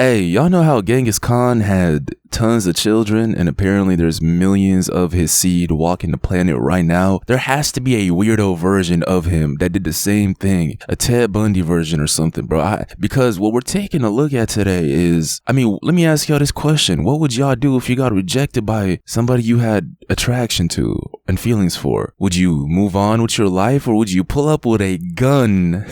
Hey, y'all know how Genghis Khan had tons of children and apparently there's millions of his seed walking the planet right now? There has to be a weirdo version of him that did the same thing, a Ted Bundy version or something, bro. Because what we're taking a look at today is, I mean, let me ask y'all this question. What would y'all do if you got rejected by somebody you had attraction to and feelings for? Would you move on with your life or would you pull up with a gun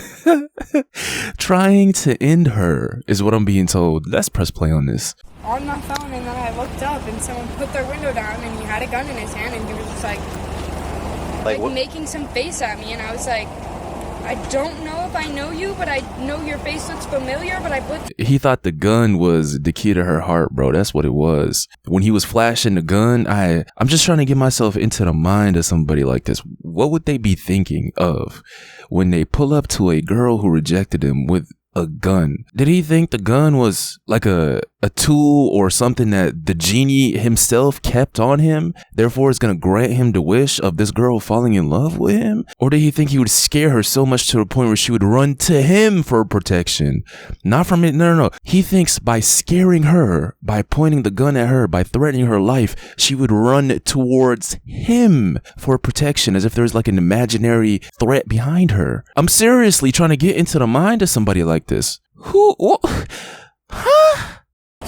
trying to end her is what I'm being told. Let's press play on this. On my phone, and then I looked up and someone put their window down and he had a gun in his hand and he was just like making some face at me, and I was like, I don't know if I know you, but I know your face looks familiar, but I put... He thought the gun was the key to her heart, bro. That's what it was. When he was flashing the gun, I'm just trying to get myself into the mind of somebody like this. What would they be thinking of when they pull up to a girl who rejected him with a gun? Did he think the gun was like a tool or something that the genie himself kept on him, therefore it's gonna grant him the wish of this girl falling in love with him? Or did he think he would scare her so much to the point where she would run to him for protection? Not from it. No. He thinks by scaring her, by pointing the gun at her, by threatening her life, she would run towards him for protection, as if there's like an imaginary threat behind her. I'm seriously trying to get into the mind of somebody like this.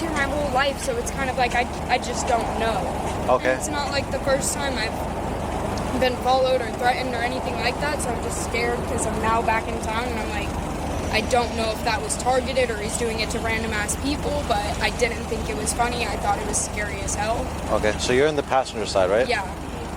My whole life, so it's kind of like I just don't know. Okay. And it's not like the first time I've been followed or threatened or anything like that, so I'm just scared because I'm now back in town and I'm like, I don't know if that was targeted or he's doing it to random ass people, but I didn't think it was funny. I thought it was scary as hell. Okay, so you're in the passenger side, right? Yeah.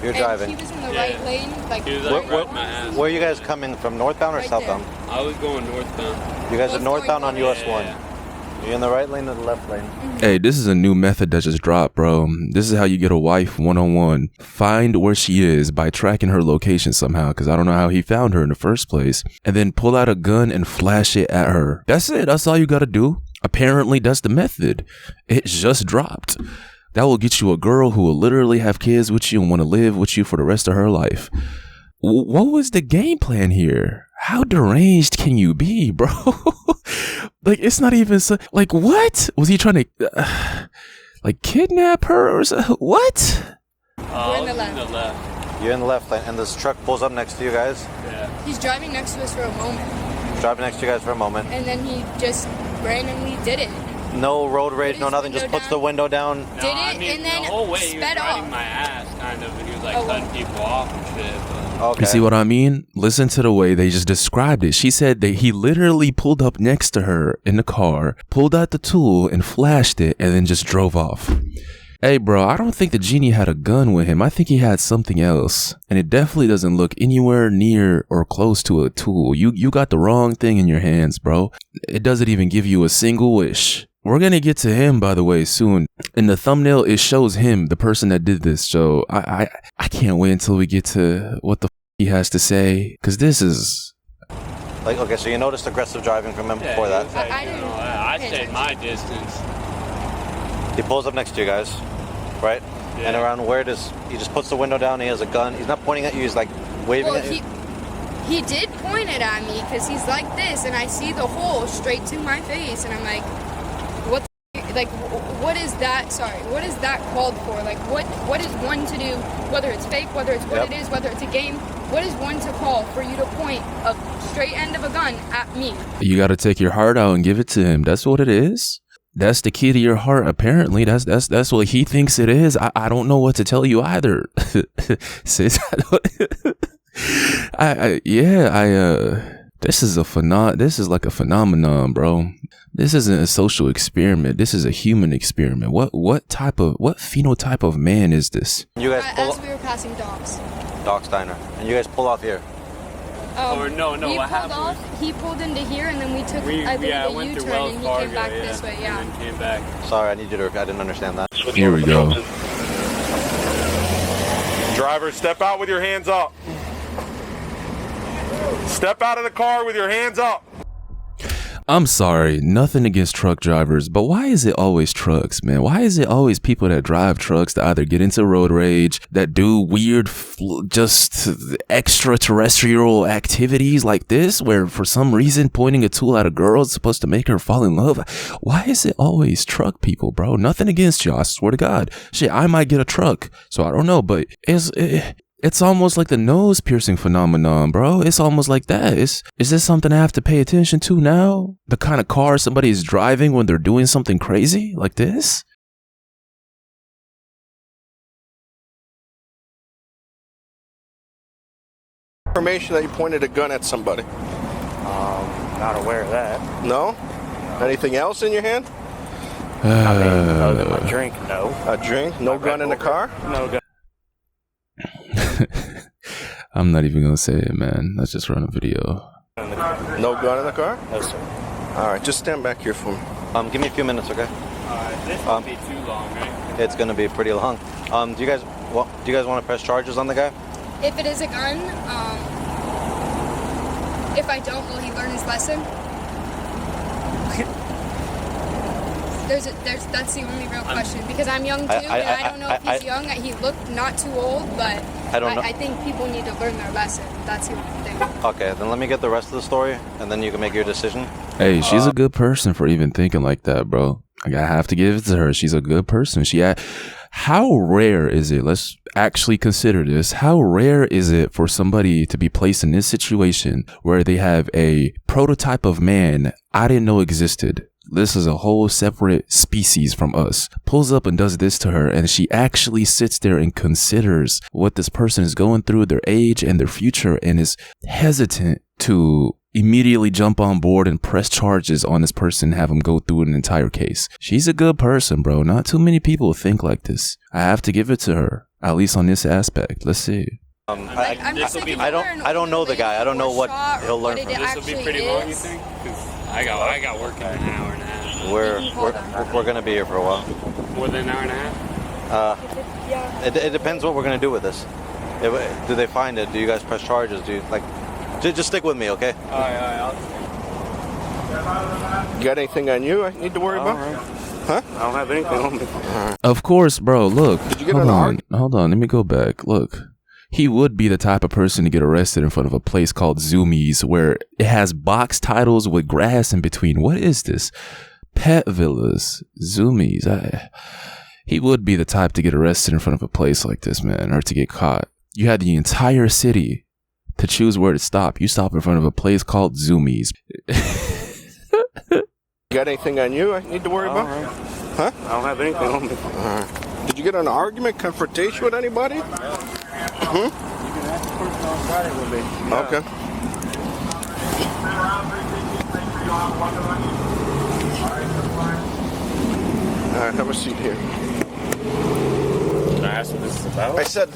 You're driving. He was in the right lane. Like, he was like right my ass. Where are you guys coming from, northbound or Right southbound? there. I was going northbound. You guys are northbound on US 1. Yeah. You're in the right lane or the left lane? Hey, this is a new method that just dropped, bro. This is how you get a wife one-on-one. Find where she is by tracking her location somehow, because I don't know how he found her in the first place. And then pull out a gun and flash it at her. That's it. That's all you got to do. Apparently, that's the method. It just dropped. That will get you a girl who will literally have kids with you and want to live with you for the rest of her life. What was the game plan here? How deranged can you be, bro? Like, it's not even so, like, what? Was he trying to, like, kidnap her or something? What? We're in the left. You're in the left lane, and this truck pulls up next to you guys? Yeah. He's driving next to us for a moment. Driving next to you guys for a moment. And then he just randomly did it. No road rage, no nothing, just puts the window down. No, Did it, I mean, and then the whole way he was sped riding off. my ass, kind of, and he was like Oh, cutting people off and shit. But... Okay. You see what I mean? Listen to the way they just described it. She said that he literally pulled up next to her in the car, pulled out the tool and flashed it, and then just drove off. Hey, bro, I don't think the genie had a gun with him. I think he had something else. And it definitely doesn't look anywhere near or close to a tool. You got the wrong thing in your hands, bro. It doesn't even give you a single wish. We're going to get to him, by the way, soon. In the thumbnail, it shows him, the person that did this. So I can't wait until we get to what the he has to say. Because this is... Like, okay, so you noticed aggressive driving from him before that? Like, I didn't I pay stayed attention. my distance. He pulls up next to you guys, right? Yeah. And around where does... He just puts the window down, he has a gun. He's not pointing at you, he's like waving at you. He did point it at me because he's like this, and I see the hole straight to my face, and I'm like, what the, like, what is that, what is that called for? Like, what is one to do, whether it's fake, whether it's what it is, whether it's a game, what is one to call for you to point a straight end of a gun at me? You got to take your heart out and give it to him. That's what it is. That's the key to your heart, apparently. That's what he thinks it is. I don't know what to tell you either. Sis, this is like a phenomenon, bro. This isn't a social experiment. This is a human experiment. What phenotype of man is this? You guys pull As we were passing dogs. Doc Steiner. And you guys pull off here. Or no, we what pulled happened off, he pulled into here, and then we took, I believe, went a through U-turn, Wells and he Fargo, came back this way, and then came back. Sorry, I need you to... I didn't understand that. Here we go. Driver, step out with your hands up. Step out of the car with your hands up. I'm sorry, nothing against truck drivers, but why is it always trucks, man? Why is it always people that drive trucks that either get into road rage, that do weird, just extraterrestrial activities like this, where for some reason pointing a tool at a girl is supposed to make her fall in love? Why is it always truck people, bro? Nothing against you, I swear to God. Shit, I might get a truck, so I don't know, but it's almost like the nose piercing phenomenon, bro. It's almost like that. Is this something I have to pay attention to now? The kind of car somebody is driving when they're doing something crazy like this? Information that you pointed a gun at somebody. Not aware of that. No? Anything else in your hand? I mean, other than my drink, no. A drink? No gun in the car? No gun. I'm not even gonna say it, man. Let's just run a video. No gun in the car? No, sir. All right, just stand back here for me. Give me a few minutes, okay? This won't be too long, right? It's gonna be pretty long. Do you guys want to press charges on the guy? If it is a gun, if I don't, will he learn his lesson? That's the only real question, because I'm young too, and I don't know if he's young. He looked not too old, but I don't know. I think people need to learn their lesson. That's the only thing. Okay, then let me get the rest of the story, and then you can make your decision. Hey, she's a good person for even thinking like that, bro. I have to give it to her. She's a good person. How rare is it? Let's actually consider this. How rare is it for somebody to be placed in this situation where they have a prototype of man I didn't know existed? This is a whole separate species from us. Pulls up and does this to her, and she actually sits there and considers what this person is going through, their age and their future, and is hesitant to immediately jump on board and press charges on this person and have them go through an entire case. She's a good person, bro. Not too many people think like this. I have to give it to her, at least on this aspect. Let's see. I don't know the guy. I don't know what he'll learn from This will be pretty long, you think? Because I got work in an hour and a half. We're gonna be here for a while. More than an hour and a half? It depends what we're gonna do with this. Do they find it? Do you guys press charges? Do you just stick with me, okay? All right. You got anything on you I need to worry about? Huh? I don't have anything on me. Of course, bro. Look. Did you get hold on. Let me go back. Look. He would be the type of person to get arrested in front of a place called Zoomies, where it has box titles with grass in between. What is this? Pet villas. Zoomies. He would be the type to get arrested in front of a place like this, man, or to get caught. You had the entire city to choose where to stop. You stop in front of a place called Zoomies. You got anything on you I need to worry about? Huh? I don't have anything on me. Did you get in an argument, confrontation with anybody? Okay. All right, have a seat here. Can I ask what this is about? I said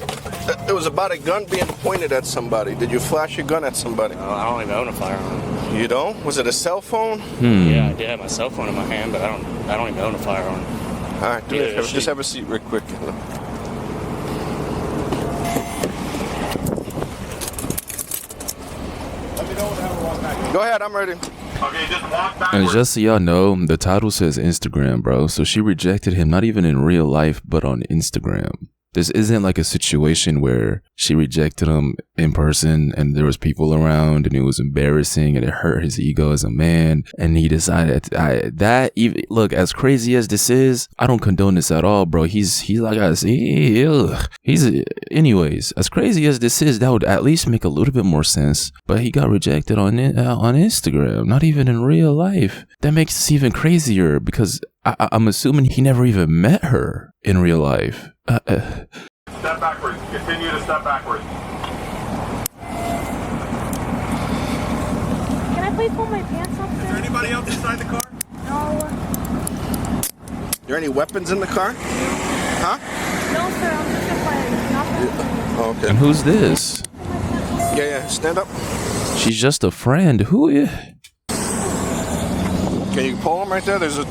it was about a gun being pointed at somebody. Did you flash your gun at somebody? I don't even own a firearm. You don't? Was it a cell phone? Yeah, I did have my cell phone in my hand, but I don't even own a firearm. All right, just have a seat real quick. Go ahead, I'm ready. Okay, just walk back. And just so y'all know, the title says Instagram, bro. So she rejected him, not even in real life, but on Instagram. This isn't like a situation where she rejected him in person and there was people around and it was embarrassing and it hurt his ego as a man. And he decided look, as crazy as this is, I don't condone this at all, bro. He's like, anyways, as crazy as this is, that would at least make a little bit more sense. But he got rejected on Instagram, not even in real life. That makes this even crazier because I'm assuming he never even met her in real life. Step backwards. Continue to step backwards. Can I please pull my pants up, Is sir? there anybody else inside the car? No. There any weapons in the car? Huh? No, sir. I'm just inquiring. Oh, okay. And who's this? Yeah. Stand up. She's just a friend. Who is? Can you pull him right there? There's a...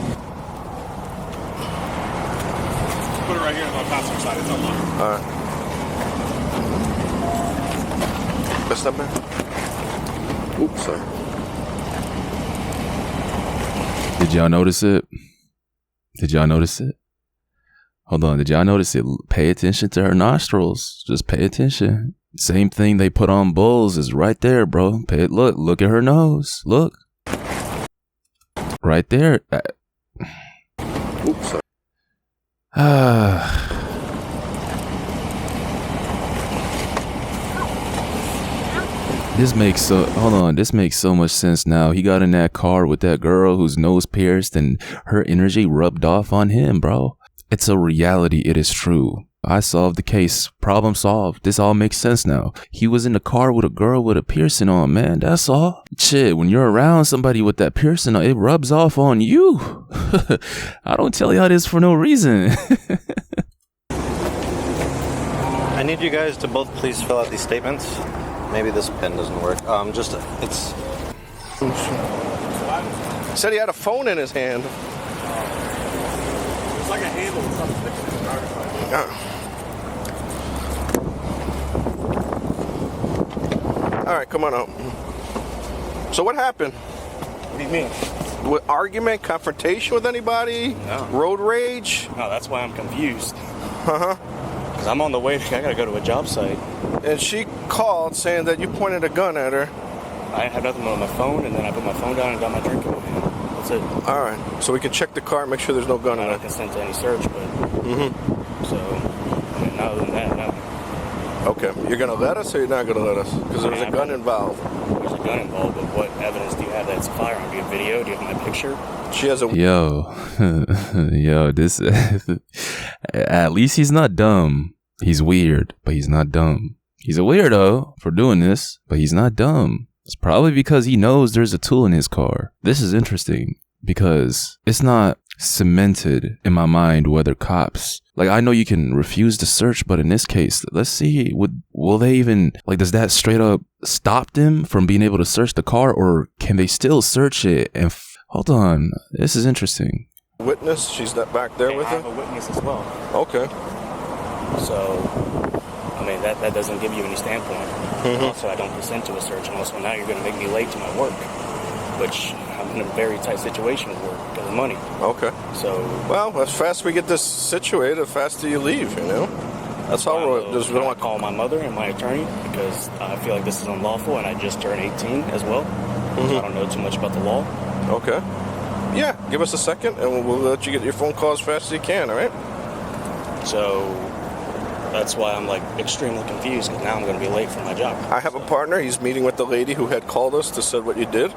Put it right here on the passenger side. It's unlocked. All right. Let's step back. Oops, sorry. Did y'all notice it? Did y'all notice it? Hold on. Did y'all notice it? Pay attention to her nostrils. Just pay attention. Same thing they put on bulls is right there, bro. Look at her nose. Look. Right there. Oops. This makes so much sense now. He got in that car with that girl whose nose pierced and her energy rubbed off on him, bro. It's a reality. It is true. I solved the case. Problem solved. This all makes sense now. He was in the car with a girl with a piercing on, man. That's all. Shit, when you're around somebody with that piercing on, it rubs off on you. I don't tell y'all this for no reason. I need you guys to both please fill out these statements. Maybe this pen doesn't work. It's... Said he had a phone in his hand. It's like a handle with something fixed in the driver's license. All right, come on out. So what happened? What do you mean? What, argument, confrontation with anybody? No. Road rage? No, that's why I'm confused. Uh-huh. Because I'm on the way. I gotta go to a job site. And she called saying that you pointed a gun at her. I had nothing on my phone, and then I put my phone down and got my drink in my hand. That's it. All right. So we can check the car and make sure there's no gun in I it. don't consent to any search, but... So, I mean, other than that, no. Okay. You're going to let us or you're not going to let us? Because there was a gun involved. There's a gun involved, but what evidence do you have that it's a firearm? Do you have video? Do you have my picture? She has a... Yo, this, at least he's not dumb. He's weird, but he's not dumb. He's a weirdo for doing this, but he's not dumb. It's probably because he knows there's a tool in his car. This is interesting because it's not cemented in my mind whether cops, like, I know you can refuse to search, but in this case, let's see, will they even, like, does that straight up stop them from being able to search the car, or can they still search it? And hold on, this is interesting. Witness? She's not back there with I have her? a witness as well. Okay. So, I mean, that doesn't give you any standpoint. Also, I don't consent to a search, and also now you're going to make me late to my work, which I'm in a very tight situation with work because of money. Okay. So, well, as fast we get this situated, the faster you leave, you know? That's how we're just I want to call my mother and my attorney because I feel like this is unlawful, and I just turned 18 as well. So I don't know too much about the law. Okay. Yeah, give us a second, and we'll let you get your phone call as fast as you can, all right? So that's why I'm like extremely confused because now I'm going to be late for my job. I have a partner. He's meeting with the lady who had called us to say what you did.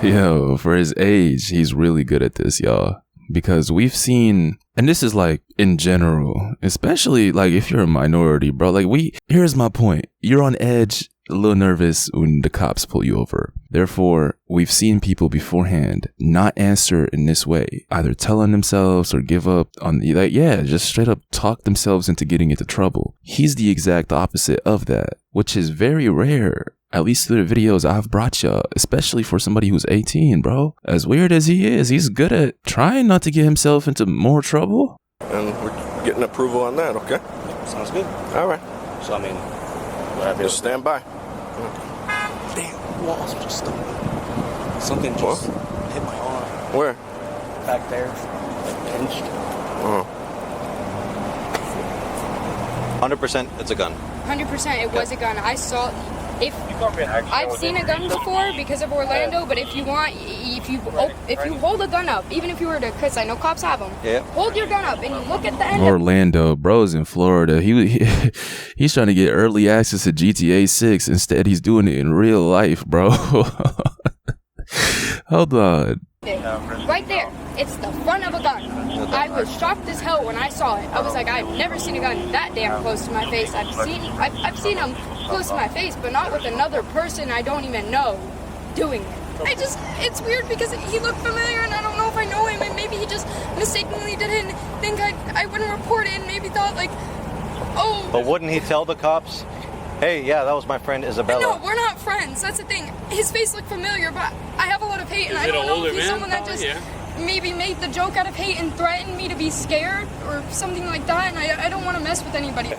Yo, for his age, he's really good at this, y'all. Because we've seen, and this is like in general, especially like if you're a minority, bro, like here's my point. You're on edge, a little nervous when the cops pull you over. Therefore, we've seen people beforehand not answer in this way, either tell on themselves or give up on just straight up talk themselves into getting into trouble. He's the exact opposite of that, which is very rare. At least through the videos I've brought you, especially for somebody who's 18, bro. As weird as he is, he's good at trying not to get himself into more trouble. And we're getting approval on that, okay? Sounds good. All right. So, I mean, Just stand by. damn, walls just stuck. Something just hit my arm. Where? Back there, like pinched. 100% it's a gun. 100% it was a gun. I saw. I've seen a gun before because of Orlando, but if you hold a gun up, even if you were to, because I know cops have them, hold your gun up and you look at the end. Orlando, bro's in Florida. He's trying to get early access to GTA 6. Instead, he's doing it in real life, bro. Hold on. Right there, it's the front of a gun. I was shocked as hell when I saw it. I was like, I've never seen a gun that damn close to my face. I've seen them close to my face, but not with another person I don't even know doing it. It's weird because he looked familiar and I don't know if I know him, and maybe he just mistakenly didn't think I wouldn't report it and maybe thought like, oh. But wouldn't he tell the cops, hey, yeah, that was my friend Isabella? No, we're not friends. That's the thing. His face looked familiar, but I have a lot of hate, and I don't know if he's someone that just maybe made the joke out of hate and threatened me to be scared or something like that, and I don't want to mess with anybody.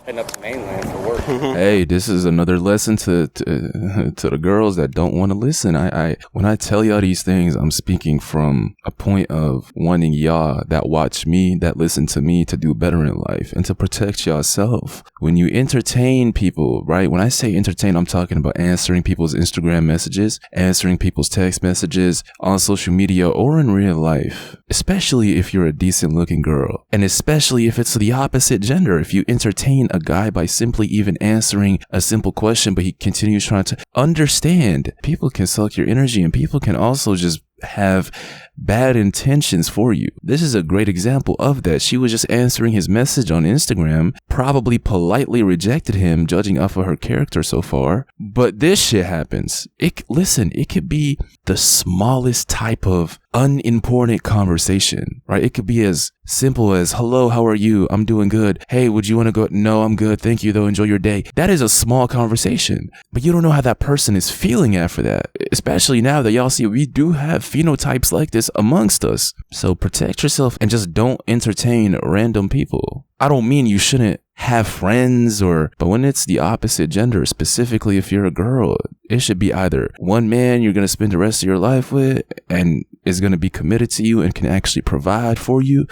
heading up to mainland for work. Hey, this is another lesson to the girls that don't want to listen. I when I tell y'all these things, I'm speaking from a point of wanting y'all that watch me, that listen to me, to do better in life and to protect yourself. When you entertain people, right? When I say entertain, I'm talking about answering people's Instagram messages, answering people's text messages on social media or in real life, especially if you're a decent looking girl, and especially if it's the opposite gender. If you entertain a guy by simply even answering a simple question, but he continues trying to understand, people can suck your energy, and people can also just have bad intentions for you. This is a great example of that. She was just answering his message on Instagram, probably politely rejected him, judging off of her character so far. But this shit happens. Listen, it could be the smallest type of unimportant conversation, right? It could be as simple as, hello, how are you? I'm doing good. Hey, would you want to go? No, I'm good. Thank you though. Enjoy your day. That is a small conversation, but you don't know how that person is feeling after that, especially now that y'all see we do have phenotypes like this amongst us. So protect yourself and just don't entertain random people. I don't mean you shouldn't have friends but when it's the opposite gender, specifically if you're a girl, it should be either one man you're going to spend the rest of your life with and is going to be committed to you and can actually provide for you,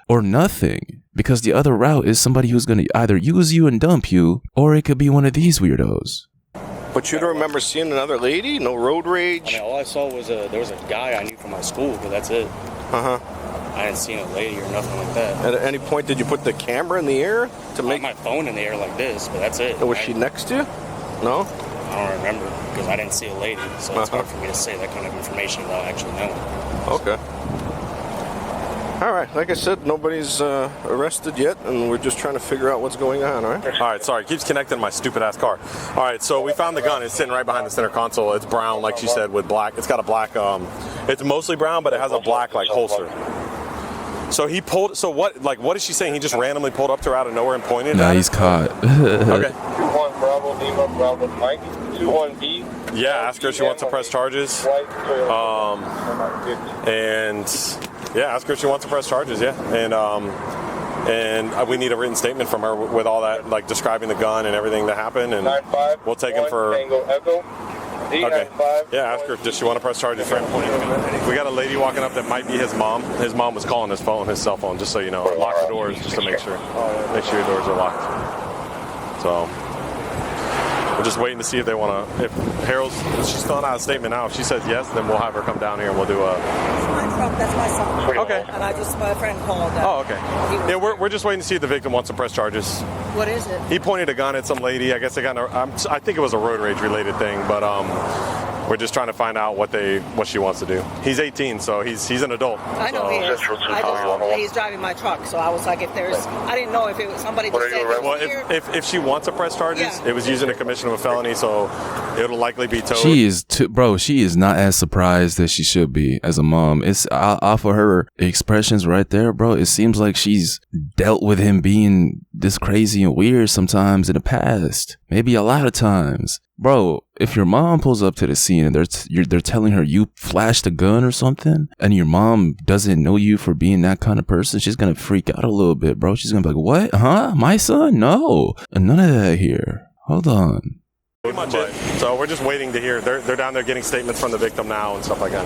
or nothing. Because the other route is somebody who's going to either use you and dump you, or it could be one of these weirdos. But you don't remember seeing another lady? No road rage? I mean, all I saw was there was a guy I knew from my school, but that's it. I didn't see a lady or nothing like that. At any point, did you put the camera in the air to make my phone in the air like this? But that's it. Was she next to you? No. I don't remember because I didn't see a lady, so it's hard for me to say that kind of information without actually knowing. Okay. All right. Like I said, nobody's arrested yet, and we're just trying to figure out what's going on. All right. All right, sorry, it keeps connecting to my stupid ass car. All right, so we found the gun. It's sitting right behind the center console. It's brown, like she said, with black. It's got a black. It's mostly brown, but it has a black like holster. So he pulled. So what? Like, what is she saying? He just randomly pulled up to her out of nowhere and pointed. Nah, he's caught. Okay. 21 Bravo Lima Bravo Mike 21B. Yeah, ask her if she wants to press charges. And yeah, ask her if she wants to press charges. Yeah, and we need a written statement from her with all that, like describing the gun and everything that happened, and we'll take him for. Okay. Yeah, ask her, does she want to press charges for him? We got a lady walking up that might be his mom. His mom was calling his cell phone, just so you know. Lock the doors just to make sure your doors are locked. So we're just waiting to see if they want to. If Harold's, she's filling out a statement now. If she says yes, then we'll have her come down here and we'll do a. That's my son. Okay. And my friend called. Oh, okay. Yeah, we're just waiting to see if the victim wants to press charges. What is it? He pointed a gun at some lady. I guess they got. I think it was a road rage related thing, but we're just trying to find out what she wants to do. He's 18, so he's an adult. I know he is. He's driving my truck, so I was like, I didn't know if it was somebody that said. Well, if she wants to press charges, it was using a commission of a felony, so it'll likely be towed. She is not as surprised as she should be as a mom. It's off of her expressions right there, bro. It seems like she's dealt with him being this crazy and weird sometimes in the past, maybe a lot of times. Bro, if your mom pulls up to the scene and they're telling her you flashed a gun or something, and your mom doesn't know you for being that kind of person, she's gonna freak out a little bit, bro. She's gonna be like, what? Huh? My son? No. None of that here. Hold on. Pretty much it. So we're just waiting to hear. They're down there getting statements from the victim now and stuff like that.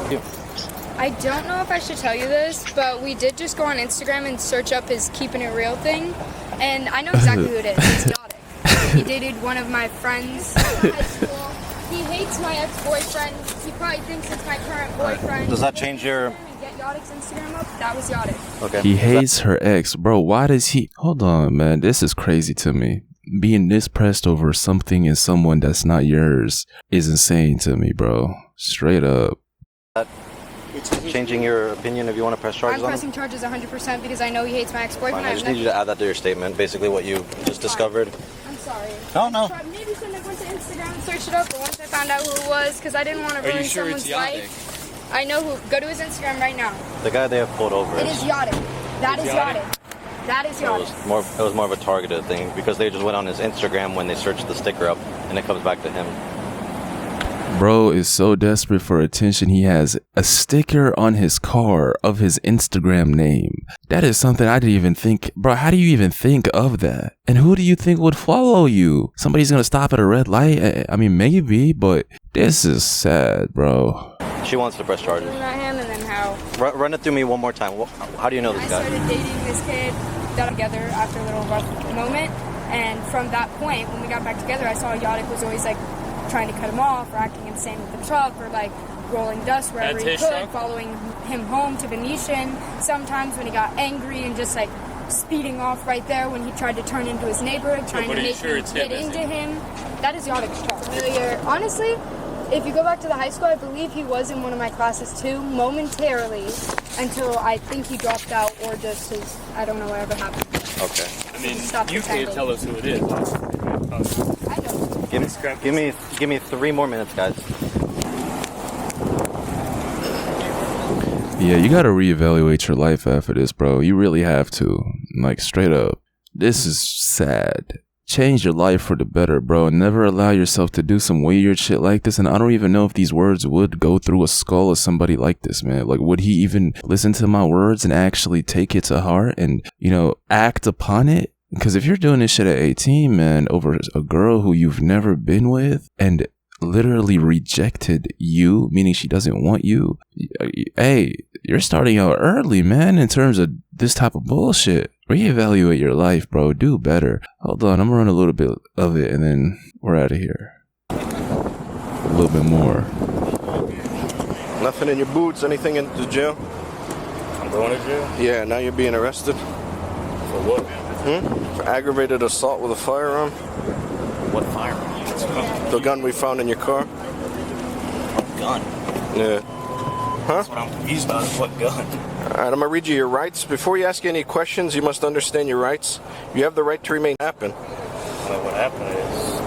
I don't know if I should tell you this, but we did just go on Instagram and search up his Keeping It Real thing, and I know exactly who it is. It's Yachtic. He dated one of my friends in high school. He hates my ex-boyfriend. He probably thinks it's my current boyfriend. Does that change your... Get Yachtic's Instagram up? That was Yachtic. Okay. He hates her ex. Bro, why does he... Hold on, man. This is crazy to me. Being this pressed over something in someone that's not yours is insane to me, bro. Straight up. Changing your opinion if you want to press charges I'm pressing charges 100% because I know he hates my ex-boyfriend. I just need you to add that to your statement, basically what you just discovered. I'm sorry. No. Maybe shouldn't have went to Instagram and searched it up, but once I found out who it was, because I didn't want to ruin someone's life. I know who. Go to his Instagram right now. The guy they have pulled over. It is Yachtic. That is Yachtic. That is Yachtic. It was more of a targeted thing because they just went on his Instagram when they searched the sticker up, and it comes back to him. Bro is so desperate for attention, he has a sticker on his car of his Instagram name. That is something I didn't even think. Bro, how do you even think of that? And who do you think would follow you? Somebody's gonna stop at a red light? I mean, maybe, but this is sad, bro. She wants to press charges. Not him, and then how? Run it through me one more time. How do you know this guy? I started dating this kid, got together after a little rough moment, and from that point, when we got back together, I saw Yadic was always like trying to cut him off, or acting insane with the truck, or like rolling dust wherever he could, following him home to Venetian. Sometimes when he got angry and just like speeding off right there when he tried to turn into his neighborhood, trying to make me get into him. That is Yadic's fault. Familiar. Honestly, if you go back to the high school, I believe he was in one of my classes too, momentarily, until I think he dropped out or just his, I don't know whatever happened. Okay. I mean, you can't tell us who it is. I know. Give me 3 more minutes, guys. Yeah, you gotta reevaluate your life after this, bro. You really have to. Like, straight up. This is sad. Change your life for the better, bro. Never allow yourself to do some weird shit like this. And I don't even know if these words would go through a skull of somebody like this, man. Like, would he even listen to my words and actually take it to heart and, you know, act upon it? Because if you're doing this shit at 18, man, over a girl who you've never been with and literally rejected you, meaning she doesn't want you, hey, you're starting out early, man, in terms of this type of bullshit. Reevaluate your life, bro. Do better. Hold on, I'm gonna run a little bit of it and then we're out of here. A little bit more. Nothing in your boots, anything in the jail? I'm going to jail? Yeah, now you're being arrested. For what? For aggravated assault with a firearm. What firearm? The gun we found in your car. What gun? Yeah. Huh? That's what I'm confused about. What gun? All right, I'm going to read you your rights. Before you ask any questions, you must understand your rights. You have the right to remain happen. Well, what happened is,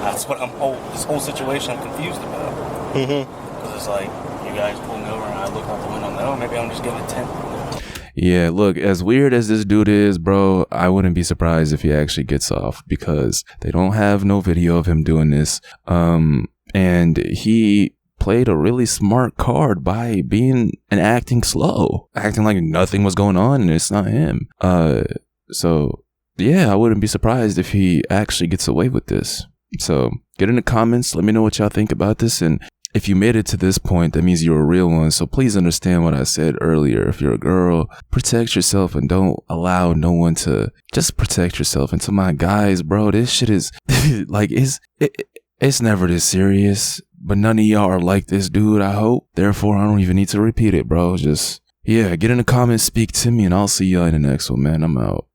that's what this whole situation I'm confused about. Because it's like, you guys pull me over and I look out the window and oh, maybe I'm just getting a 10. Yeah, look, as weird as this dude is, bro, I wouldn't be surprised if he actually gets off because they don't have no video of him doing this. And he played a really smart card by being and acting slow, acting like nothing was going on and it's not him. So yeah, I wouldn't be surprised if he actually gets away with this. So get in the comments, let me know what y'all think about this, and if you made it to this point, that means you're a real one. So please understand what I said earlier. If you're a girl, protect yourself and don't allow no one to just protect yourself. And to my guys, bro, this shit is like, it's never this serious, but none of y'all are like this dude, I hope. Therefore, I don't even need to repeat it, bro. Just, yeah, get in the comments, speak to me, and I'll see y'all in the next one, man. I'm out.